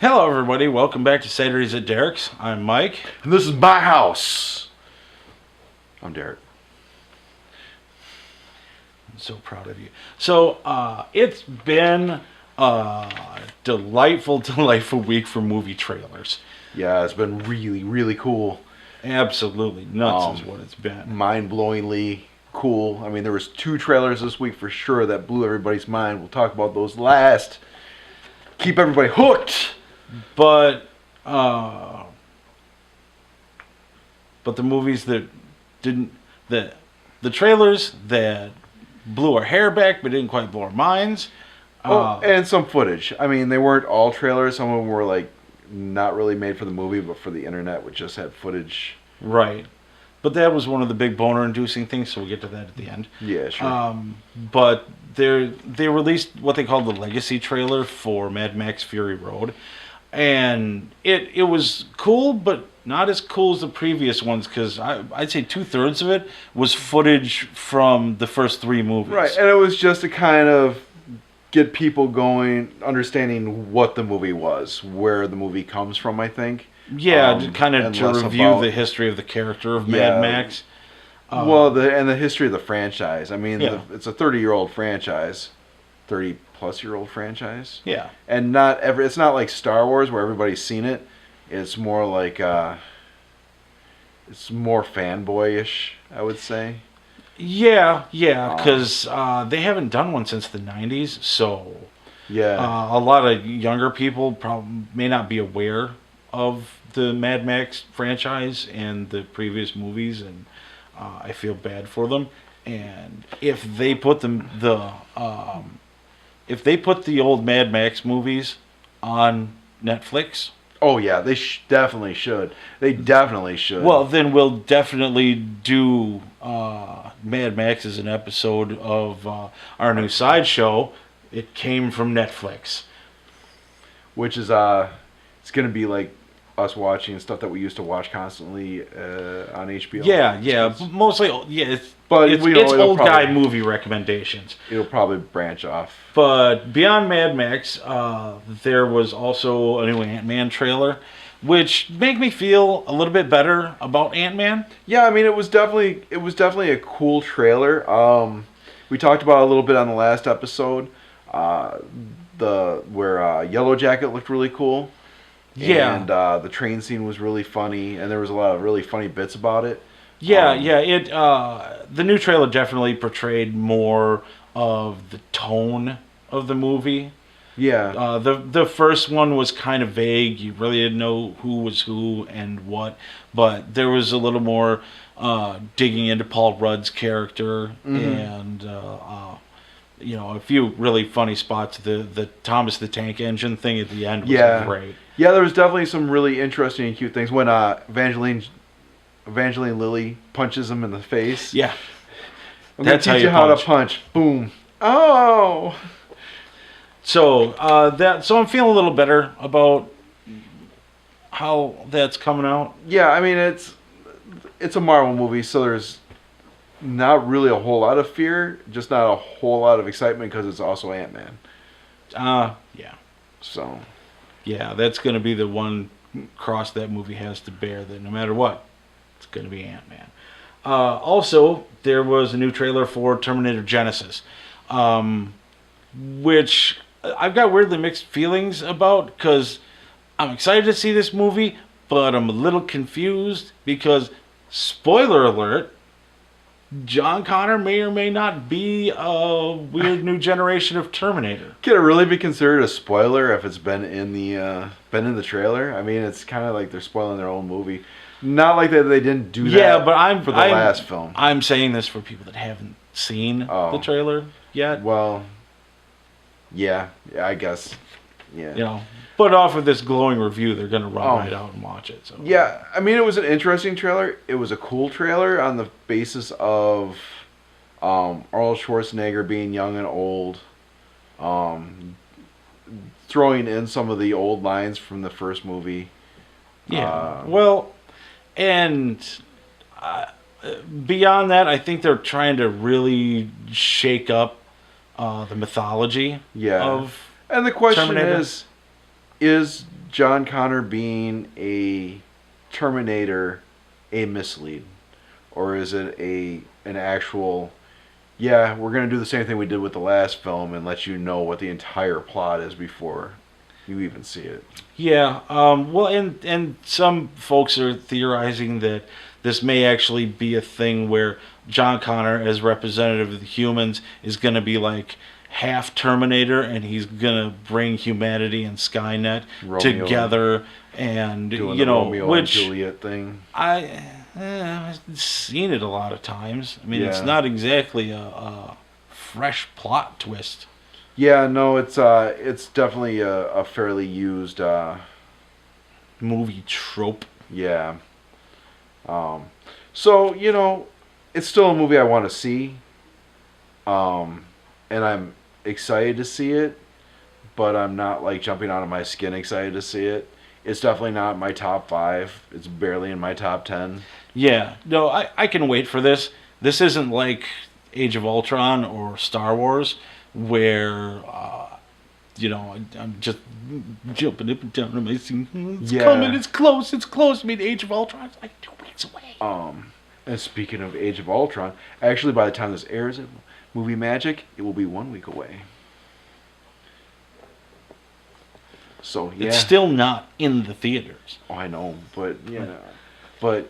Hello, everybody. Welcome back to Saturdays at Derek's. I'm Mike. And this is my house. I'm Derek. I'm so proud of you. So, it's been a delightful, delightful week for movie trailers. Yeah, it's been really, really cool. Absolutely nuts is what it's been. Mind-blowingly cool. I mean, there was 2 trailers this week for sure that blew everybody's mind. We'll talk about those last. Keep everybody hooked. But the movies that didn't, the trailers that blew our hair back but didn't quite blow our minds. And some footage. I mean, they weren't all trailers. Some of them were like not really made for the movie, but for the internet, which just had footage. Right. But that was one of the big boner-inducing things, so we'll get to that at the end. Yeah, sure. But they released what they called the Legacy trailer for Mad Max Fury Road. And it was cool, but not as cool as the previous ones, because I'd say 2/3 of it was footage from the first 3 movies. Right, and it was just to kind of get people going, understanding what the movie was, where the movie comes from, I think. Yeah, kind of and to less review about- the history of the character of Mad Max. The history of the franchise. I mean, Yeah. it's a 30-year-old franchise, 30-plus-year-old franchise. Yeah. And it's not like Star Wars where everybody's seen it. It's more like it's more fanboyish, I would say. Yeah, because they haven't done one since the 90s, so Yeah. a lot of younger people probably may not be aware of the Mad Max franchise and the previous movies, and I feel bad for them. And if they put if they put the old Mad Max movies on Netflix, Oh yeah, they definitely should. They definitely should. well, then we'll definitely do Mad Max as an episode of our new sideshow. It came from Netflix. which is it's gonna be like us watching stuff that we used to watch constantly on HBO. Yeah, mostly, But it's it'll old guy probably- movie recommendations. It'll probably branch off. But beyond Mad Max, there was also a new Ant-Man trailer, which made me feel a little bit better about Ant-Man. Yeah, I mean it was definitely a cool trailer. We talked about it a little bit on the last episode. Where Yellow Jacket looked really cool. Yeah. And the train scene was really funny, and there was a lot of really funny bits about it. Yeah, it the new trailer definitely portrayed more of the tone of the movie. Yeah. The first one was kind of vague. You really didn't know who was who and what, but there was a little more digging into Paul Rudd's character and a few really funny spots. The Thomas the Tank Engine thing at the end was great. Yeah, there was definitely some really interesting and cute things when Evangeline Lilly punches him in the face. Yeah. I'm going to teach you how to punch. Boom. Oh. So so I'm feeling a little better about how that's coming out. Yeah, I mean it's a Marvel movie, so there's not really a whole lot of fear, just not a whole lot of excitement because it's also Ant-Man. Yeah. So. Yeah, that's going to be the one cross that movie has to bear, that no matter what, it's going to be Ant-Man. Also, there was a new trailer for Terminator Genesis, which I've got weirdly mixed feelings about, because I'm excited to see this movie, but I'm a little confused because, spoiler alert, John Connor may or may not be a weird new generation of Terminator. Can it really be considered a spoiler if it's been in the trailer? I mean, it's kind of like they're spoiling their own movie. Not like that they didn't do that. Yeah, but I'm for the last film. I'm saying this for people that haven't seen the trailer yet. Well, yeah, I guess. Yeah. But off of this glowing review, they're going to run right out and watch it. So. Yeah, I mean, it was an interesting trailer. It was a cool trailer on the basis of Arnold Schwarzenegger being young and old, throwing in some of the old lines from the first movie. Yeah, and beyond that, I think they're trying to really shake up the mythology of and the question Terminator. is John Connor being a Terminator a mislead? Or is it an actual, yeah, we're going to do the same thing we did with the last film and let you know what the entire plot is before you even see it? Yeah. Well, and some folks are theorizing that this may actually be a thing where John Connor, as representative of the humans, is going to be like half Terminator, and he's going to bring humanity and Skynet Romeo together, and Doing you the know, Romeo which and Juliet thing. I've seen it a lot of times. I mean, it's Yeah. not exactly a fresh plot twist. Yeah, no, it's definitely a fairly used, Movie trope. yeah. So, you know, it's still a movie I want to see. And I'm excited to see it, but I'm not like jumping out of my skin excited to see it. It's definitely not my top 5. It's barely in my top 10. Yeah, no, I can wait for this. This isn't like Age of Ultron or Star Wars, where you know, I'm just jumping up and down on my seat. It's Yeah. coming, it's close, it's close. I mean, Age of Ultron is like 2 weeks away. And speaking of Age of Ultron, actually by the time this airs, movie magic, it will be 1 week away. So yeah, It's still not in the theaters. oh, I know, but yeah, but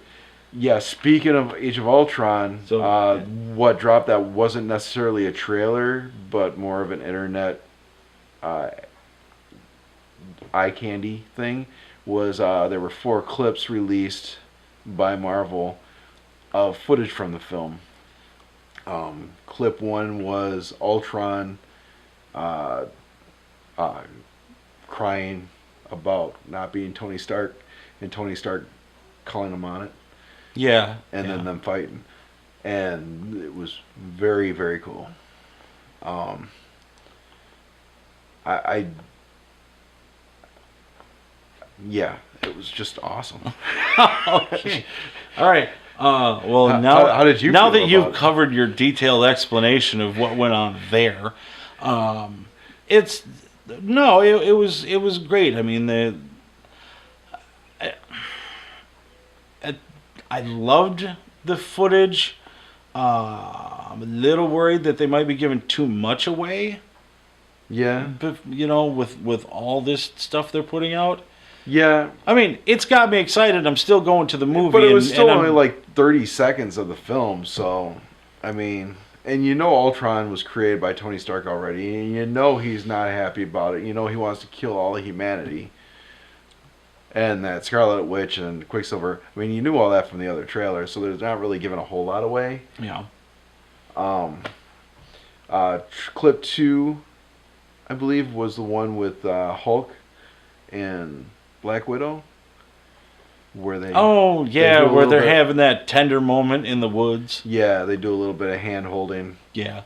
yeah. Speaking of Age of Ultron, So, what dropped that wasn't necessarily a trailer, but more of an internet eye candy thing. Was there were 4 clips released by Marvel of footage from the film. Clip 1 was Ultron crying about not being Tony Stark, and Tony Stark calling him on it, Yeah. and yeah. then them fighting, and it was very, very cool. I yeah, it was just awesome. Okay. All right. Well, how did you now feel that you've about it? covered your detailed explanation of what went on there, it's no, it was great. I mean, I loved the footage. I'm a little worried that they might be giving too much away. Yeah, But, you know, with all this stuff they're putting out. yeah, I mean, it's got me excited. I'm still going to the movie. but it was still and only I'm- like 30 seconds of the film, so I mean, and you know Ultron was created by Tony Stark already, and you know he's not happy about it. You know he wants to kill all of humanity. And that Scarlet Witch and Quicksilver, I mean, you knew all that from the other trailer, so there's not really giving a whole lot away. Yeah. Clip 2, I believe, was the one with Hulk and Black Widow, where they Oh, do yeah, a where little they're bit- having that tender moment in the woods. yeah, they do a little bit of hand holding. Yeah.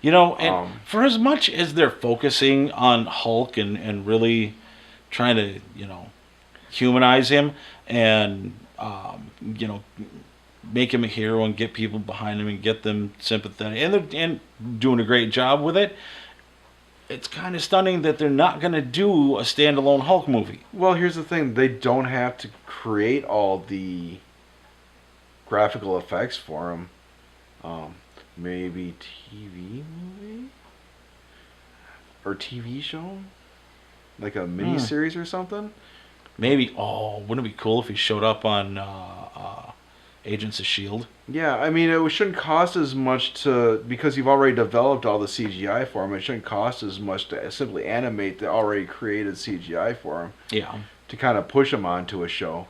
You know, and Um, for as much as they're focusing on Hulk and really trying to, you know, humanize him and, you know, make him a hero and get people behind him and get them sympathetic, and doing a great job with it, it's kind of stunning that they're not going to do a standalone Hulk movie. Well, here's the thing: they don't have to create all the graphical effects for him. Maybe TV movie or TV show, like a mini series or something. Maybe, wouldn't it be cool if he showed up on Agents of S.H.I.E.L.D.? Yeah, I mean, it shouldn't cost as much because you've already developed all the CGI for him. It shouldn't cost as much to simply animate the already created CGI for him Yeah. to kind of push him onto a show.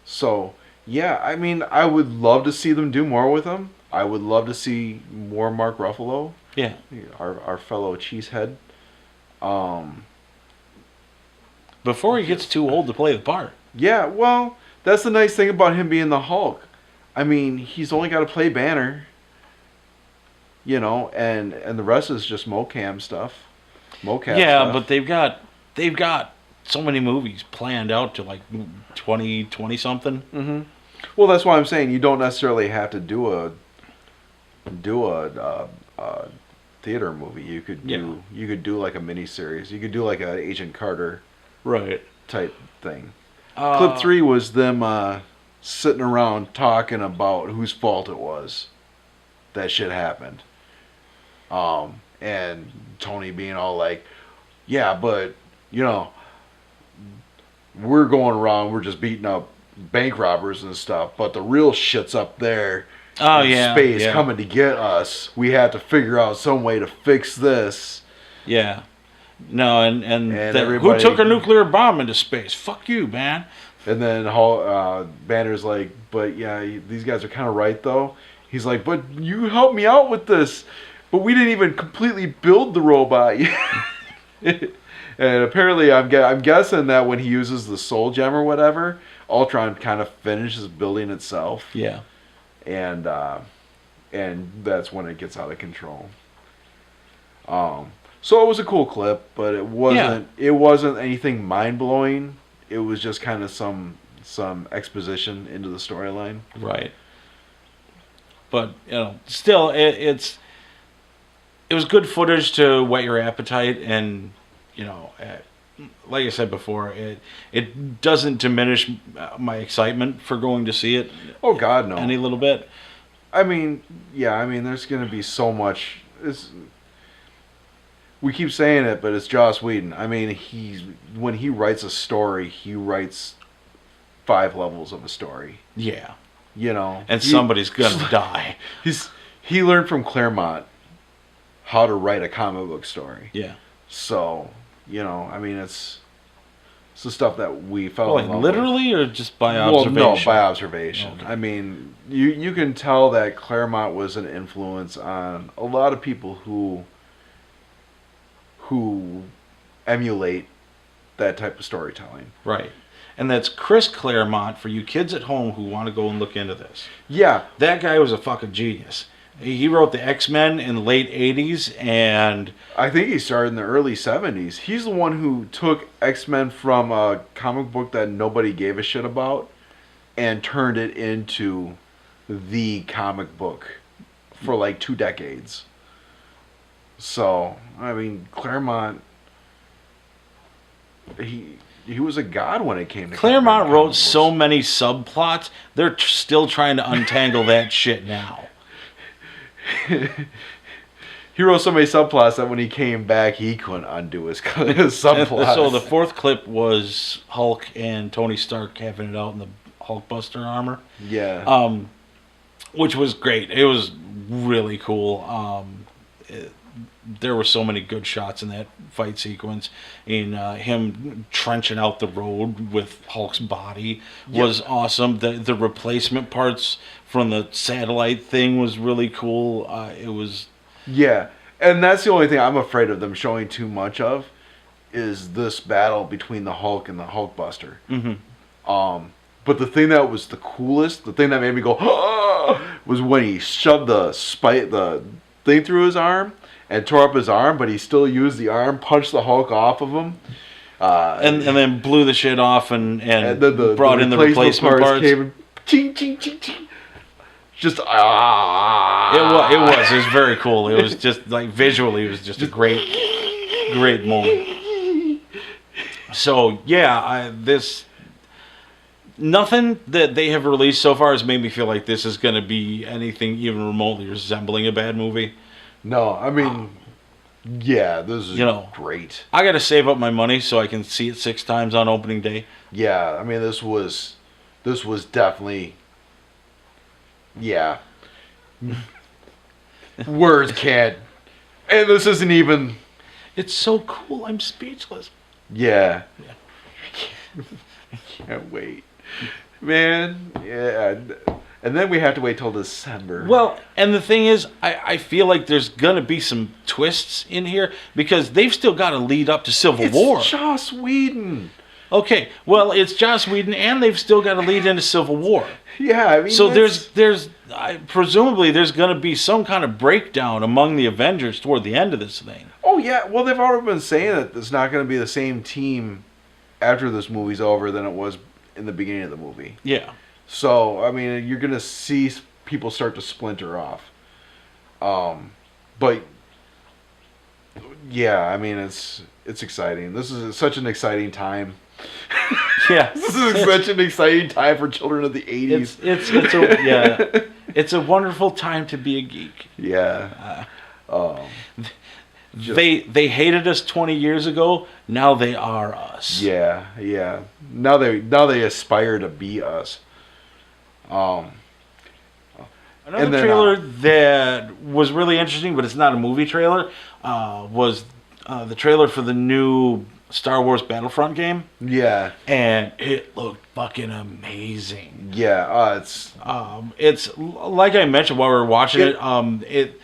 So yeah, I mean, I would love to see them do more with him. I would love to see more Mark Ruffalo, Yeah. our fellow cheesehead. Before he gets too old to play the part. Yeah, well, that's the nice thing about him being the Hulk. I mean, he's only got to play Banner, you know, and the rest is just mocap stuff. Yeah, Stuff. but they've got so many movies planned out to like 20 something. Mm-hmm. Well, that's why I'm saying you don't necessarily have to do a theater movie. You could do like a mini series. You could do like a Agent Carter Right. type thing. Clip 3 was them sitting around talking about whose fault it was that shit happened. And Tony being all like, yeah, but, you know, we're going around, we're just beating up bank robbers and stuff, but the real shit's up there in space coming to get us. We have to figure out some way to fix this. Yeah. No, and who took a nuclear bomb into space? Fuck you, man. And then Banner's like, but yeah, these guys are kind of right, though. He's like, but you helped me out with this. But we didn't even completely build the robot. And apparently, I'm guessing that when he uses the soul gem or whatever, Ultron kind of finishes building itself. Yeah. And that's when it gets out of control. So it was a cool clip, but it wasn't anything mind blowing. It was just kind of some exposition into the storyline. Right. But still, it was good footage to whet your appetite, and like I said before, it doesn't diminish my excitement for going to see it. Oh God, no! Any little bit. I mean, there's going to be so much. We keep saying it, but it's Joss Whedon. I mean, when he writes a story, he writes 5 levels of a story. Yeah. And somebody's gonna die. He learned from Claremont how to write a comic book story. Yeah. So, I mean, it's the stuff that we fell in love literally with. Or just by observation? Well, no, by observation. Okay. I mean, you can tell that Claremont was an influence on a lot of people who emulate that type of storytelling. Right. And that's Chris Claremont, for you kids at home who want to go and look into this. Yeah. That guy was a fucking genius. He wrote the X-Men in the late 80s, and I think he started in the early 70s. He's the one who took X-Men from a comic book that nobody gave a shit about and turned it into the comic book for like 2 decades. So, I mean, Claremont, he was a god when it came to Claremont wrote so many subplots, they're still trying to untangle that shit now. He wrote so many subplots that when he came back, he couldn't undo his subplots. So the 4th clip was Hulk and Tony Stark having it out in the Hulkbuster armor. Yeah. Which was great. It was really cool. There were so many good shots in that fight sequence. And him trenching out the road with Hulk's body was awesome. The replacement parts from the satellite thing was really cool. It was... Yeah, and that's the only thing I'm afraid of them showing too much of, is this battle between the Hulk and the Hulkbuster. Mm-hmm. But the thing that was the coolest, the thing that made me go, ah, was when he shoved the thing through his arm and tore up his arm, but he still used the arm, punched the Hulk off of him. And then blew the shit off and brought in the replacement parts. Came, ching, ching, ching, ching. Just It was very cool. It was just like visually, it was just a great moment. So yeah, nothing that they have released so far has made me feel like this is going to be anything even remotely resembling a bad movie. No, I mean, yeah, this is great. I got to save up my money so I can see it 6 times on opening day. Yeah, I mean, this was definitely. Yeah. Words can't. And this isn't even. It's so cool. I'm speechless. Yeah. I can't wait. Man. Yeah. And then we have to wait till December. Well, and the thing is, I feel like there's going to be some twists in here because they've still got to lead up to Civil War. It's Joss Whedon. Okay, well, it's Joss Whedon, and they've still got to lead into Civil War. Yeah, I mean, so presumably there's going to be some kind of breakdown among the Avengers toward the end of this thing. Oh yeah, well they've already been saying that it's not going to be the same team after this movie's over than it was in the beginning of the movie. Yeah. So I mean, you're going to see people start to splinter off. But Yeah, I mean it's exciting. This is such an exciting time. Yeah, This is such an exciting time for children of the '80s. it's a wonderful time to be a geek. Yeah. Um, They hated us 20 years ago. Now they are us. yeah, yeah. Now they aspire to be us. Um, Another and then, trailer that was really interesting, but it's not a movie trailer, was the trailer for the new Star Wars Battlefront game, yeah, and it looked fucking amazing. yeah. It's like I mentioned while we were watching it.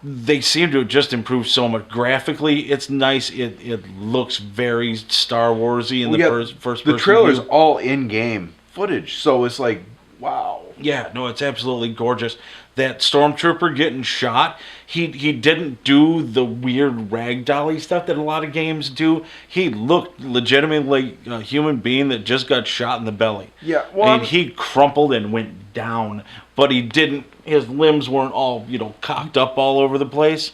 They seem to have just improved so much graphically. It's nice. It looks very Star Warsy in the first person. The trailer's view. all in-game footage, so it's like, wow. Yeah, no, it's absolutely gorgeous. That stormtrooper getting shot, he didn't do the weird ragdolly stuff that a lot of games do. He looked legitimately like a human being that just got shot in the belly. Yeah, well, and he crumpled and went down, but he didn't. His limbs weren't all cocked up all over the place,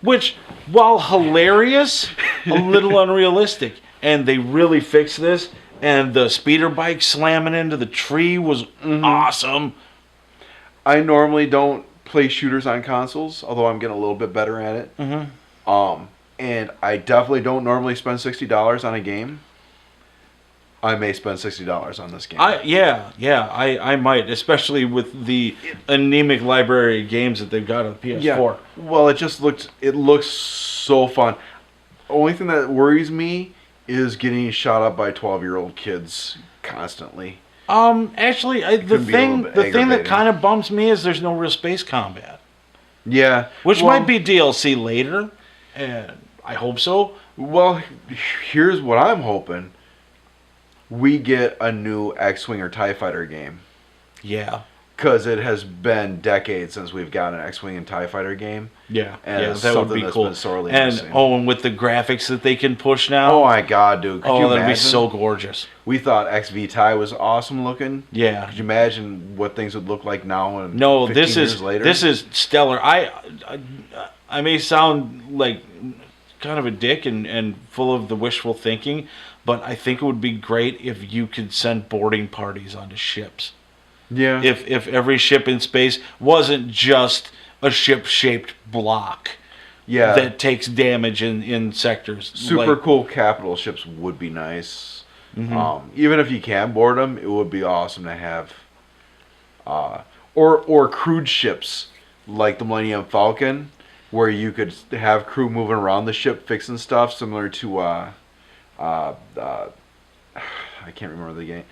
which, while hilarious, a little unrealistic. And they really fixed this. And the speeder bike slamming into the tree was awesome. I normally don't play shooters on consoles, although I'm getting a little bit better at it. And I definitely don't normally spend $60 on a game. I may spend $60 on this game. I might, especially with the anemic library of games that they've got on the PS4. Yeah. Well, it looks so fun. Only thing that worries me is getting shot up by 12-year-old kids constantly. Actually, the thing that aggravating. kind of bums me is there's no real space combat. Yeah. Which might be DLC later, and I hope so. Well, here's what I'm hoping. We get a new X-Wing or TIE Fighter game. Yeah. Because it has been decades since we've gotten an X-Wing and TIE Fighter game. Yeah, And it's that would something be that's cool. been sorely And missing. and with the graphics that they can push now. Oh my god, dude. Could you that'd imagine? be so gorgeous. We thought XV-TIE was awesome looking. Yeah. Could you imagine what things would look like now and No, 15 this years is later? this is stellar. I may sound like kind of a dick and full of the wishful thinking, but I think it would be great if you could send boarding parties onto ships. Yeah. If every ship in space wasn't just a ship-shaped block Yeah. that takes damage in sectors. Super cool capital ships would be nice. Even if you can board them, it would be awesome to have. Or crewed ships like the Millennium Falcon, where you could have crew moving around the ship fixing stuff, similar to I can't remember the game.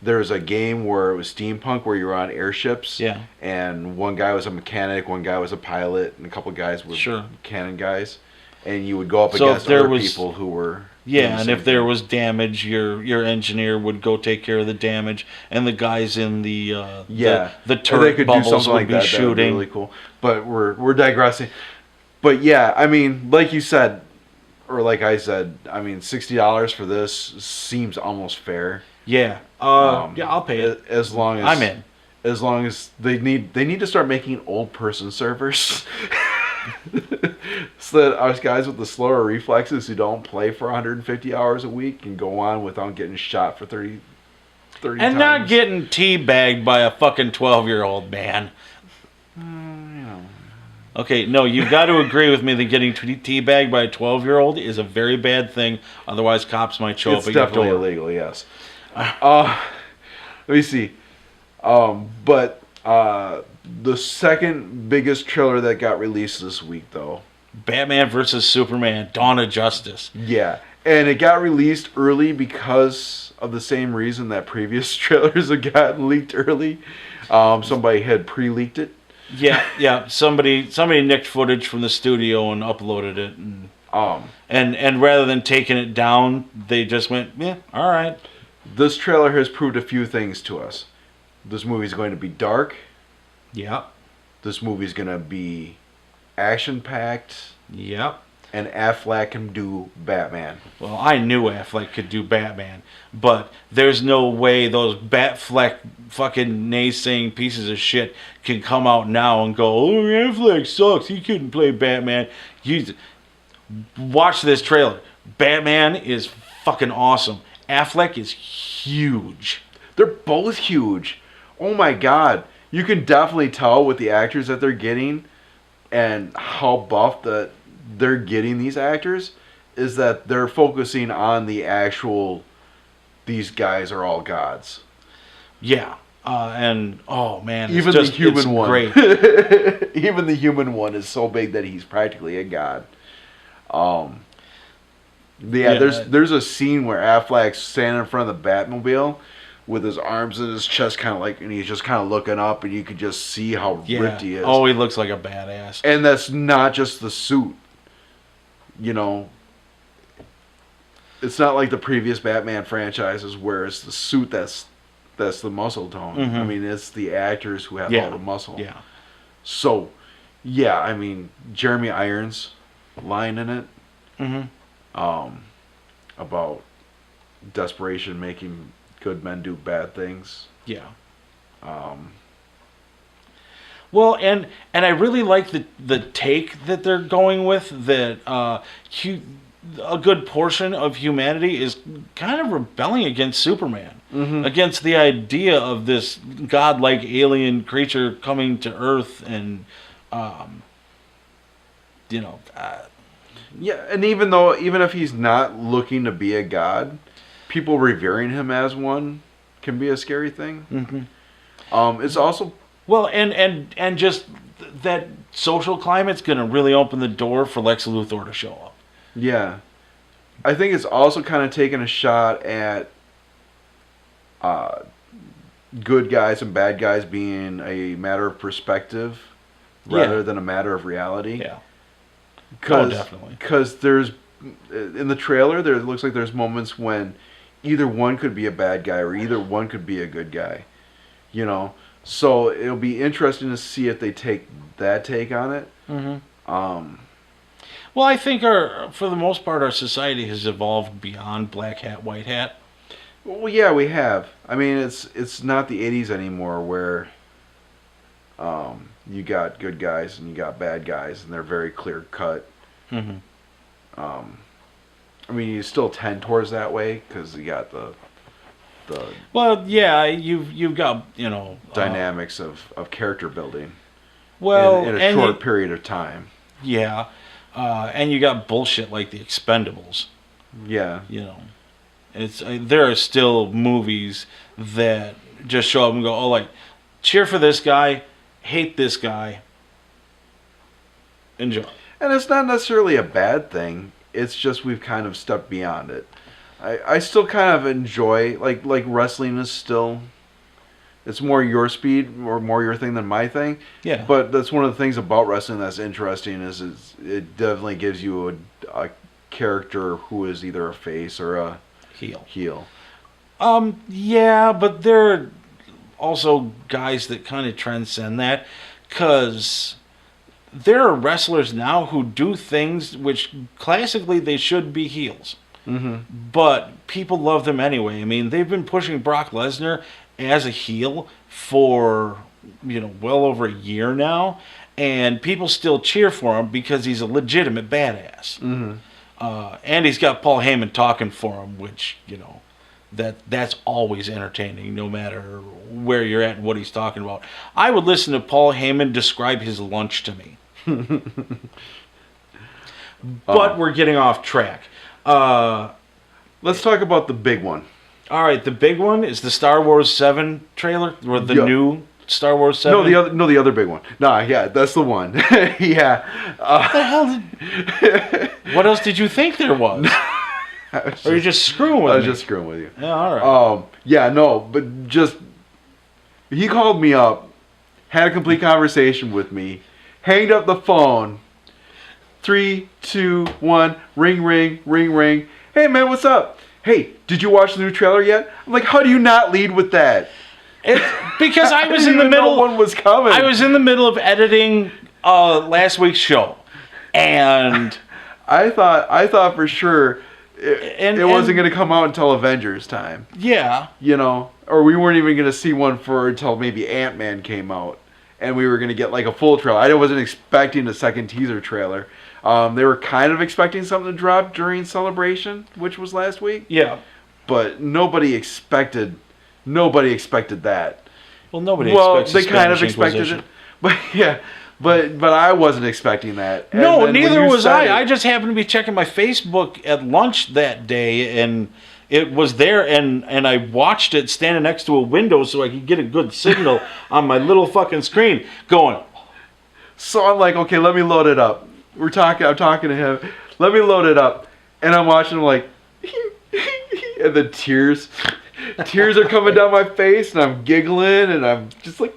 There was a game where it was steampunk, where you were on airships. Yeah. And one guy was a mechanic, one guy was a pilot, and a couple guys were cannon guys. And you would go up against other people who were. Yeah, and if there was damage, your engineer would go take care of the damage, and the guys in the turret bubbles would be shooting. That would be really cool. But we're digressing. But yeah, I mean, like you said, or like I said, I mean, $60 for this seems almost fair. Yeah. I'll pay it. As long as I'm in. As long as they need to start making old person servers. So that us guys with the slower reflexes who don't play for 150 hours a week can go on without getting shot for 30 and times. not getting teabagged by a fucking 12-year-old man. Okay, no, you've got to agree with me that getting teabagged by a 12-year-old is a very bad thing. Otherwise, cops might show up at your door. It's definitely illegal, yes. Let me see. But the second biggest trailer that got released this week, though. Batman vs. Superman, Dawn of Justice. Yeah, and it got released early because of the same reason that previous trailers have gotten leaked early. Somebody had pre-leaked it. Yeah. Somebody nicked footage from the studio and uploaded it, and rather than taking it down, they just went, yeah, all right. This trailer has proved a few things to us. This movie's going to be dark. Yeah. This movie's going to be action-packed. Yep. And Affleck can do Batman. Well, I knew Affleck could do Batman, but there's no way those Batfleck fucking naysaying pieces of shit can come out now and go, oh, Affleck sucks, he couldn't play Batman. watch this trailer. Batman is fucking awesome. Affleck is huge. They're both huge. Oh my god. You can definitely tell with the actors that they're getting and how buff that they're getting these actors is that they're focusing on the actual, these guys are all gods. Yeah. And oh man, it's even just, the human it's one, great. even the human one is so big that he's practically a god. Yeah, there's a scene where Affleck's standing in front of the Batmobile with his arms in his chest, kind of like, and he's just kind of looking up, and you can just see how ripped he is. Oh, he looks like a badass. And that's not just the suit. You know, it's not like the previous Batman franchises where it's the suit that's the muscle tone. Mm-hmm. I mean, it's the actors who have all the muscle. Yeah. So, yeah, I mean, Jeremy Irons line in it about desperation making good men do bad things. Yeah. Well, and I really like the take that they're going with, that a good portion of humanity is kind of rebelling against Superman, against the idea of this godlike alien creature coming to Earth, and yeah, and even if he's not looking to be a god, people revering him as one can be a scary thing. It's also and just that social climate's going to really open the door for Lex Luthor to show up. Yeah, I think it's also kind of taking a shot at good guys and bad guys being a matter of perspective rather than a matter of reality. Yeah. Definitely. Because there's, in the trailer, it looks like there's moments when either one could be a bad guy or either one could be a good guy. You know? So it'll be interesting to see if they take that take on it. Well, I think for the most part, our society has evolved beyond black hat, white hat. Well, yeah, we have. I mean, it's not the 80s anymore where you got good guys and you got bad guys, and they're very clear cut. I mean, you still tend towards that way because you got the well, yeah, you've got dynamics of character building. Well, in a short period of time. Yeah, and you got bullshit like the Expendables. Yeah, there are still movies that just show up and go, oh, like, cheer for this guy, hate this guy, enjoy. And it's not necessarily a bad thing. It's just we've kind of stepped beyond it. I still kind of enjoy, like wrestling is still, it's more your speed or more your thing than my thing. Yeah. But that's one of the things about wrestling that's interesting is it definitely gives you a character who is either a face or a heel. Yeah, but there are also guys that kind of transcend that, because there are wrestlers now who do things which classically they should be heels. But people love them anyway. I mean, they've been pushing Brock Lesnar as a heel for well over a year now, and people still cheer for him because he's a legitimate badass. And he's got Paul Heyman talking for him, which that's always entertaining, no matter where you're at and what he's talking about. I would listen to Paul Heyman describe his lunch to me. But we're getting off track. Let's talk about the big one. All right, the big one is the Star Wars 7 trailer, or the new Star Wars 7. The other big one. Nah, yeah, that's the one. Yeah. What the hell? What else did you think there was? Or you're just screwing with me? I was just screwing with you. Yeah, all right. Yeah, no, but just he called me up, had a complete conversation with me, hanged up the phone. 3, 2, 1, ring, ring, ring, ring. Hey, man, what's up? Hey, did you watch the new trailer yet? I'm like, how do you not lead with that? It's because I was in the middle. One was coming. I was in the middle of editing last week's show, and I thought for sure it wasn't going to come out until Avengers time. Yeah, or we weren't even going to see one until maybe Ant-Man came out, and we were going to get like a full trailer. I wasn't expecting a second teaser trailer. They were kind of expecting something to drop during Celebration, which was last week. Yeah. But nobody expected that. Well, nobody Well, expects they the kind of Spanish expected Inquisition. it. But yeah, but I wasn't expecting that. And No, then when neither you was said I. it- I just happened to be checking my Facebook at lunch that day, and it was there, and I watched it standing next to a window so I could get a good signal on my little fucking screen going, So I'm like, okay, let me load it up. I'm talking to him. Let me load it up. And I'm watching him like, and the tears are coming down my face, and I'm giggling, and I'm just like,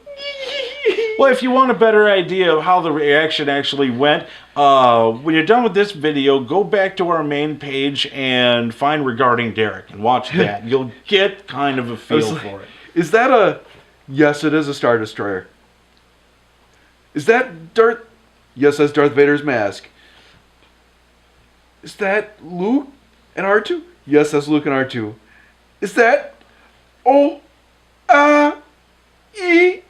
well, if you want a better idea of how the reaction actually went, when you're done with this video, go back to our main page and find Regarding Derek and watch that. You'll get kind of a feel like, for it. Is that a... Yes, it is a Star Destroyer. Is that Darth... Yes, that's Darth Vader's mask. Is that Luke and R2? Yes, that's Luke and R2. Is that... O... E...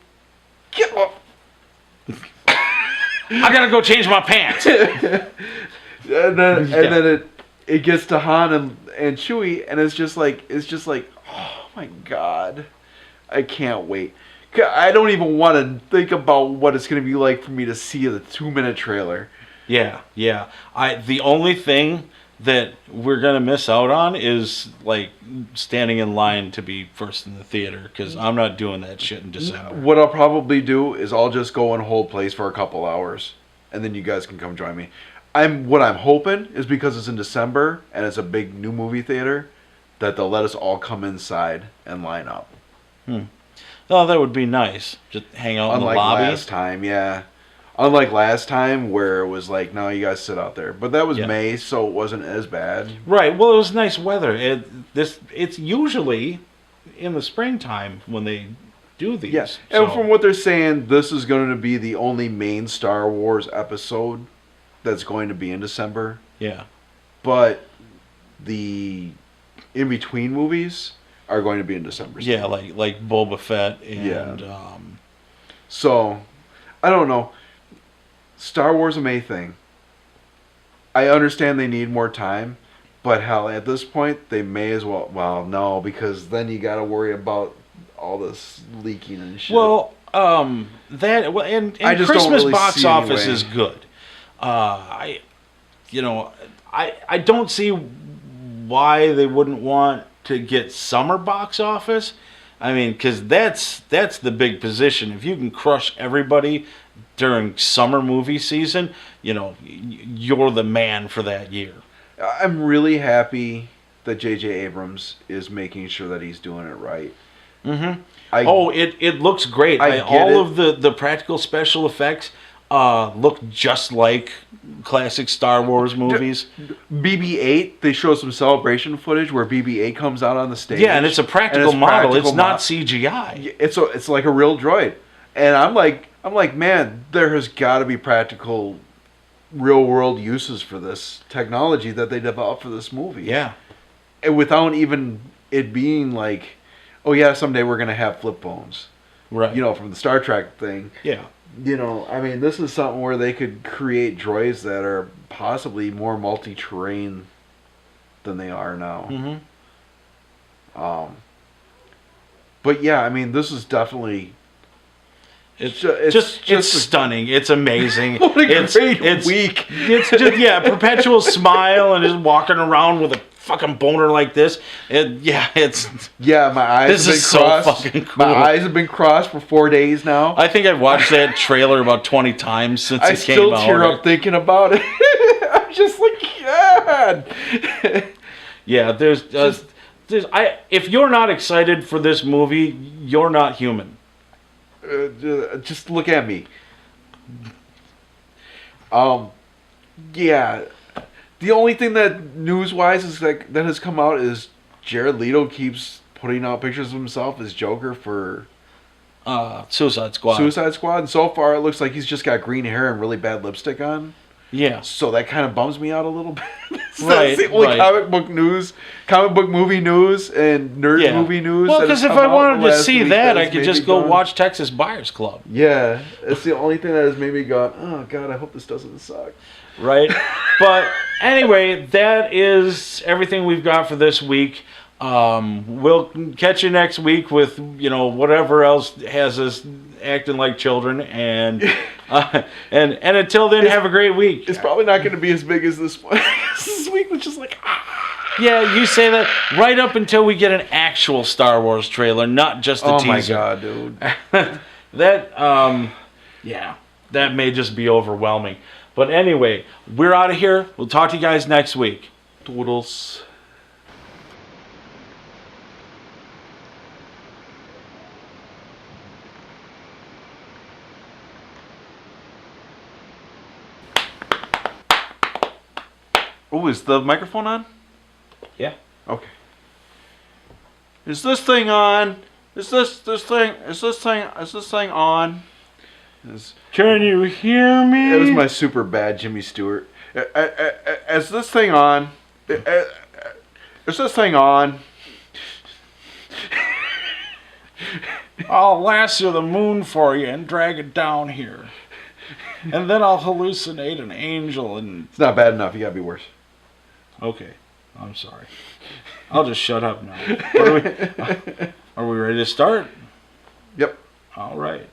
I gotta go change my pants. and then it gets to Han and Chewie, and it's just like, oh my god, I can't wait. I don't even want to think about what it's gonna be like for me to see the 2-minute trailer. Yeah. The only thing that we're gonna miss out on is like standing in line to be first in the theater, because I'm not doing that shit in December. What I'll probably do is I'll just go and hold place for a couple hours, and then you guys can come join me. What I'm hoping is, because it's in December and it's a big new movie theater, that they'll let us all come inside and line up. Oh, that would be nice. Just hang out in the Unlike lobby. last time, yeah. Unlike last time where it was like, no, you guys sit out there. But that was May, so it wasn't as bad. Right. Well, it was nice weather. It's usually in the springtime when they do these. Yes. So. And from what they're saying, this is going to be the only main Star Wars episode that's going to be in December. Yeah. But the in-between movies are going to be in December. Yeah, like Boba Fett and... Yeah. So, I don't know. Star Wars a May thing. I understand they need more time, but hell, at this point, they may as well... Well, no, because then you got to worry about all this leaking and shit. Well, and I just don't Christmas really box see any office way. is good. I don't see why they wouldn't want to get summer box office. I mean, because that's the big position. If you can crush everybody during summer movie season, you're the man for that year. I'm really happy that J.J. Abrams is making sure that he's doing it right. Mm-hmm. It looks great. All of the practical special effects look just like classic Star Wars movies. BB-8, they show some celebration footage where BB-8 comes out on the stage. Yeah, and it's a practical model. It's not CGI. It's like a real droid. And I'm like, man, there has got to be practical, real-world uses for this technology that they developed for this movie. Yeah. And without even it being like, oh yeah, someday we're going to have flip phones. Right. From the Star Trek thing. Yeah. I mean, this is something where they could create droids that are possibly more multi-terrain than they are now. Mm-hmm. But yeah, I mean, this is definitely... It's stunning. It's amazing. What a great week. It's just, perpetual smile and just walking around with a fucking boner like this. Yeah, my eyes have been crossed. So fucking cool. My eyes have been crossed for 4 days now. I think I've watched that trailer about 20 times since it came out. I still tear up thinking about it. I'm just like, God. Yeah, there's if you're not excited for this movie, you're not human. Just look at me. Yeah. The only thing that news-wise is that has come out is Jared Leto keeps putting out pictures of himself as Joker for Suicide Squad. And so far, it looks like he's just got green hair and really bad lipstick on. Yeah. So that kind of bums me out a little bit. Right, That's the only right. comic book movie news, and nerd movie news. Well, that has because if come I out wanted the to last see week that, I has could made just me go gone- watch Texas Buyers Club. Yeah, it's the only thing that has made me go, oh God, I hope this doesn't suck. Right? But anyway, that is everything we've got for this week. We'll catch you next week with, whatever else has us acting like children. And until then, have a great week. It's probably not going to be as big as this one. This week was just like, Yeah, you say that right up until we get an actual Star Wars trailer, not just a teaser. Oh my God, dude. That may just be overwhelming. But anyway, we're out of here. We'll talk to you guys next week. Toodles. Oh, is the microphone on? Yeah. Okay. Is this thing on? Is this thing on? Can you hear me? It was my super bad Jimmy Stewart. Is this thing on? Is this thing on? I'll lasso the moon for you and drag it down here. And then I'll hallucinate an angel and... It's not bad enough. You gotta be worse. Okay. I'm sorry. I'll just shut up now. Are we ready to start? Yep. All right.